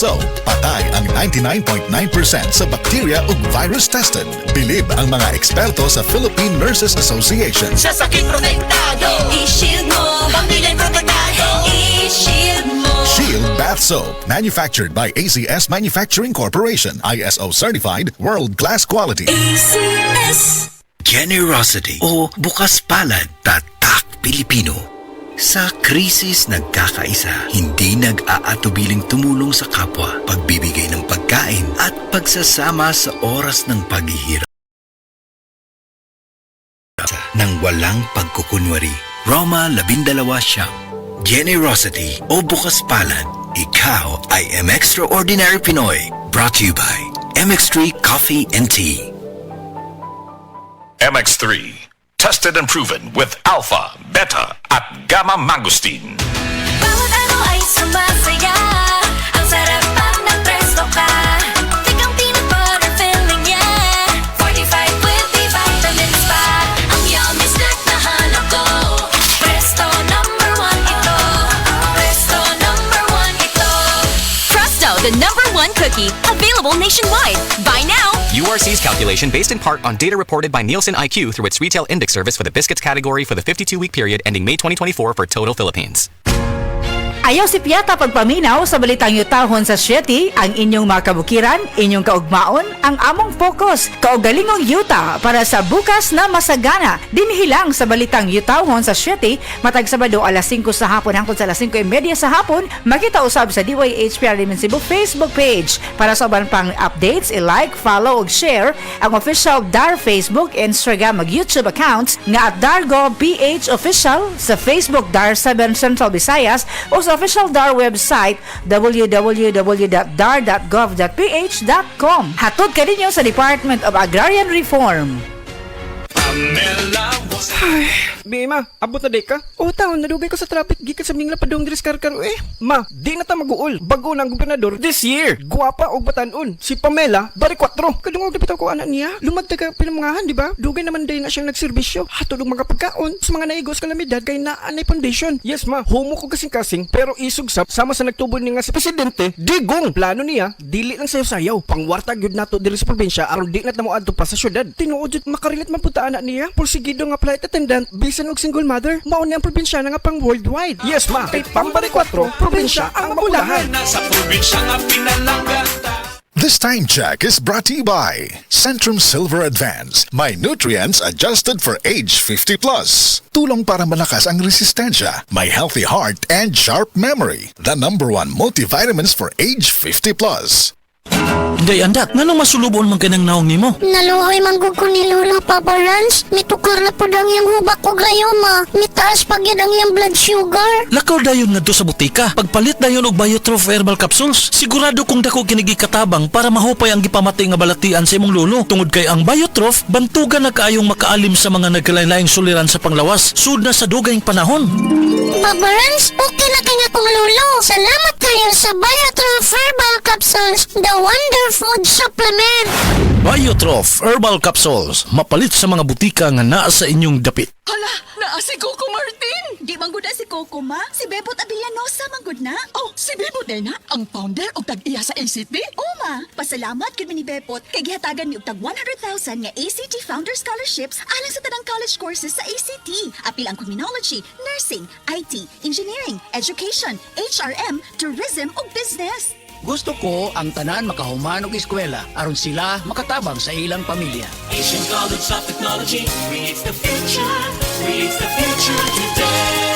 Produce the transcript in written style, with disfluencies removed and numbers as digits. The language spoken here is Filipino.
Soap. Patay ang 99.9% sa bacteria ug virus tested. Bilib ang mga eksperto sa Philippine Nurses Association. Sa sakit protektado, i-shield mo. Pamilya protektado, i-shield mo. Shield Bath Soap. Manufactured by ACS Manufacturing Corporation. ISO certified, world-class quality. ACS. Generosity o bukas palad, tatak Pilipino. Sa krisis nagkakaisa, hindi nag-aatubiling tumulong sa kapwa, pagbibigay ng pagkain at pagsasama sa oras ng paghihirap. Nang walang pagkukunwari. Roma 12 siyam. Generosity o bukas palad, ikaw ay M-Extraordinary Pinoy. Brought to you by MX3 Coffee and Tea. MX3, tested and proven with alpha, beta, at gamma mangosteen. Bawat ano ay sumasaya. Ang sarap pag nag-presto ka. Tigang peanut butter filling niya. 45 with the vitamins pa. Ang yummy snack na hanap ko. Presto number 1 ito. Presto number 1 ito. Presto, the #1 cookie. Available nationwide. Buy now. URC's calculation based in part on data reported by Nielsen IQ through its retail index service for the biscuits category for the 52-week period ending May 2024 for total Philippines. Ayaw si Piata pagpaminaw sa balitang yutahon sa Sieti, ang inyong mga kabukiran, inyong kaugmaon, ang among focus, kaugalingong yuta para sa bukas na masagana. Dinhilang sa balitang yutahon sa Sieti, matag Sabado alas 5 sa hapon hangtod sa alas 5:30 sa hapon, makita usab sa DYHPR Limen Cebu Facebook page. Para sa uban pang updates, i-like, follow ug share ang official DAR Facebook, Instagram ug YouTube accounts nga at DarGovPH Official sa Facebook DAR 7 Central Visayas o sa official DAR website www.dar.gov.ph.com. Hatod ka ninyo sa Department of Agrarian Reform. Bima, abot na day ka? O taon, nadugay ko sa traffic, gikan sa mingla padong diri karkaro Ma, di na ta mag-uol. Bago ng gobernador this year. Guwapa og batanon. Si Pamela, bari 4. Kadungog dapit ko anak niya. Lumagta ka pinamangahan, di ba? Dugay naman day na siyang nagserbisyo. Hatod og mga pagkaon sa mga naigos kalamidad kay naanay foundation. Yes ma, homo ko kasing-kasing pero isug sama sa nagtubo ni nga si presidente. Digong plano niya, dili lang sayo-sayaw. Pangwarta gyud nato diri sa probinsya aron di na mo adto pa sa syudad. Tinuod jud makarilit man punta anak niya. Porsigido nga flight attendant, bisan og single mother, mao ni ang probinsya nga pang worldwide. Yes ma, kay pambari 4, probinsya ang mabulahan. Sa probinsya nga pinalangata. This time check is brought to you by Centrum Silver Advance. My nutrients adjusted for age 50 plus. Tulong para malakas ang resistensya, my healthy heart and sharp memory. The #1 multivitamins for age 50 plus. Day andak, nganong masulubon man kanang naong nimo? Naluoy manggug ko ni Lola Papa Rans. Mitukar na po ang iyang hubak ko gayoma. Mitaas pag yan ang iyang blood sugar. Lakaw dayon ngadto sa butika. Pagpalit dayon og Biotrof herbal capsules. Sigurado kung dako kinigi katabang para mahupay ang gipamati nga balatian sa imong lolo. Tungod kay ang Biotrof bantugan na kaayong makaalim sa mga nagkalain-laing suliran sa panglawas. Sud na sa dugayng panahon. Papa Rans, okay na kanya kong lolo. Salamat kayo sa Biotrof herbal capsules. The Wonder Food Supplement. Biotrof herbal capsules. Mapalit sa mga butika nga naa sa inyong dapit. Hala, naa si Coco Martin. Di manggod na si Coco, ma. Si Bebot Avillanosa manggod na. Oh, si Bebot day na, ang founder o tag-iya sa ACT. Oo, ma. Pasalamat kami ni Bebot kay gihatagan mi og tag 100,000 nga ACT Founder Scholarships alang sa tanang college courses sa ACT. Apil ang criminology, nursing, IT, engineering, education, HRM, tourism ug business. Gusto ko ang tanan makahuman og eskwela aron sila makatabang sa ilang pamilya. Asian College of Technology creates the future today.